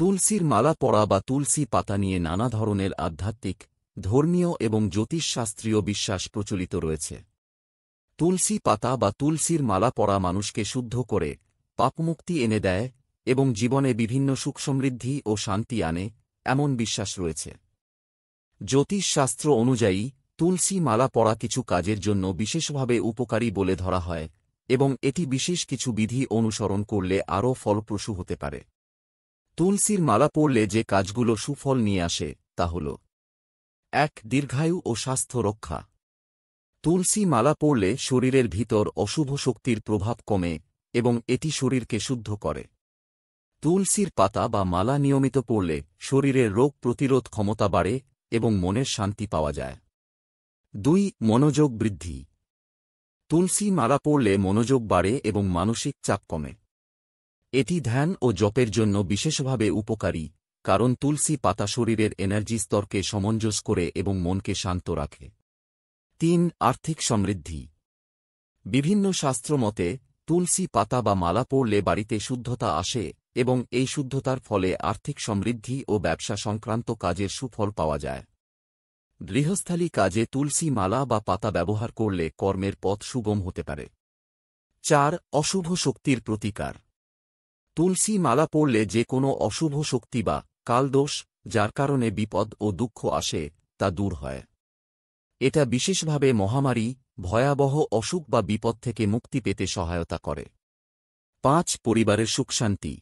তুলসীর মালা পরা বা তুলসী পাতা নিয়ে নানা ধরনের আধ্যাত্মিক, ধর্মীয় এবং জ্যোতিষশাস্ত্রীয় বিশ্বাস প্রচলিত রয়েছে। তুলসী পাতা বা তুলসীর মালা পরা মানুষকে শুদ্ধ করে, পাপমুক্তি এনে দেয় এবং জীবনে বিভিন্ন সুখ সমৃদ্ধি ও শান্তি আনে, এমন বিশ্বাস রয়েছে। জ্যোতিষশাস্ত্র অনুযায়ী তুলসী মালা পরা কিছু কাজের জন্য বিশেষভাবে উপকারী বলে ধরা হয় এবং এটি বিশেষ কিছু বিধি অনুসরণ করলে আরও ফলপ্রসূ হতে পারে। তুলসীর মালা পরলে যে কাজগুলো সুফল নিয়ে আসে তা হল: ১. দীর্ঘায়ু ও স্বাস্থ্য রক্ষা। তুলসী মালা পরলে শরীরের ভিতর অশুভ শক্তির প্রভাব কমে এবং এটি শরীরকে শুদ্ধ করে। তুলসীর পাতা বা মালা নিয়মিত পরলে শরীরের রোগ প্রতিরোধ ক্ষমতা বাড়ে এবং মনের শান্তি পাওয়া যায়। ২. মনোযোগ বৃদ্ধি। তুলসী মালা পরলে মনোযোগ বাড়ে এবং মানসিক চাপ কমে। এটি ধ্যান ও জপের জন্য বিশেষভাবে উপকারী, কারণ তুলসী পাতা শরীরের এনার্জি স্তরকে সমঞ্জস করে এবং মনকে শান্ত রাখে। ৩. আর্থিক সমৃদ্ধি। বিভিন্ন শাস্ত্রমতে তুলসী পাতা বা মালা পরলে বাড়িতে শুদ্ধতা আসে এবং এই শুদ্ধতার ফলে আর্থিক সমৃদ্ধি ও ব্যবসা সংক্রান্ত কাজের সুফল পাওয়া যায়। গৃহস্থালী কাজে তুলসী মালা বা পাতা ব্যবহার করলে কর্মের পথ সুগম হতে পারে। ৪. অশুভ শক্তির প্রতিকার। তুলসী মালা পরলে যে কোনো অশুভ শক্তি বা কালদোষ, যার কারণে বিপদ ও দুঃখ আসে, তা দূর হয়। এটা বিশেষভাবে মহামারী, ভয়াবহ অসুখ বা বিপদ থেকে মুক্তি পেতে সহায়তা করে। ৫. পরিবারের সুখশান্তি।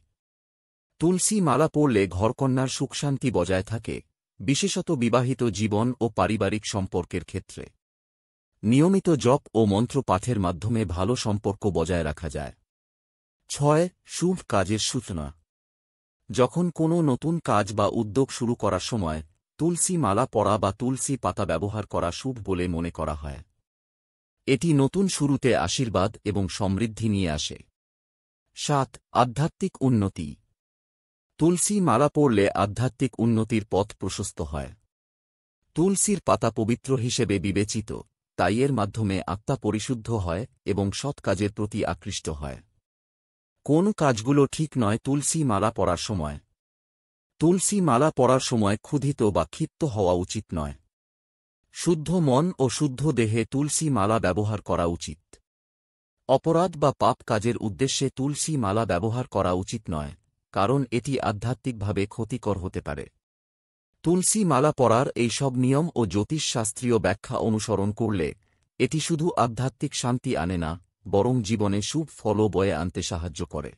তুলসী মালা পরলে ঘরকন্যার সুখশান্তি বজায় থাকে, বিশেষত বিবাহিত জীবন ও পারিবারিক সম্পর্কের ক্ষেত্রে। নিয়মিত জপ ও মন্ত্র পাঠের মাধ্যমে ভালো সম্পর্ক বজায় রাখা যায়। ৬. শুভ কাজের সূচনা। যখন কোনো নতুন কাজ বা উদ্যোগ শুরু করার সময় তুলসী মালা পরা বা তুলসী পাতা ব্যবহার করা শুভ বলে মনে করা হয়। এটি নতুন শুরুতে আশীর্বাদ এবং সমৃদ্ধি নিয়ে আসে। ৭. আধ্যাত্মিক উন্নতি। তুলসী মালা পরলে আধ্যাত্মিক উন্নতির পথ প্রশস্ত হয়। তুলসীর পাতা পবিত্র হিসেবে বিবেচিত, তাই এর মাধ্যমে আত্মা পরিশুদ্ধ হয় এবং সৎ কাজের প্রতি আকৃষ্ট হয়। কোন কাজগুলো ঠিক নয় তুলসী মালা পরার সময়? তুলসী মালা পরার সময় ক্ষুধিত বা ক্ষিপ্ত হওয়া উচিত নয়। শুদ্ধ মন ও শুদ্ধ দেহে তুলসী মালা ব্যবহার করা উচিত। অপরাধ বা পাপ কাজের উদ্দেশ্যে তুলসী মালা ব্যবহার করা উচিত নয়, কারণ এটি আধ্যাত্মিকভাবে ক্ষতিকর হতে পারে। তুলসী মালা পরার এই সব নিয়ম ও জ্যোতিষশাস্ত্রীয় ব্যাখ্যা অনুসরণ করলে এটি শুধু আধ্যাত্মিক শান্তি আনে না, বরং জীবনে শুভ ফলও বয়ে আনতে সাহায্য করে।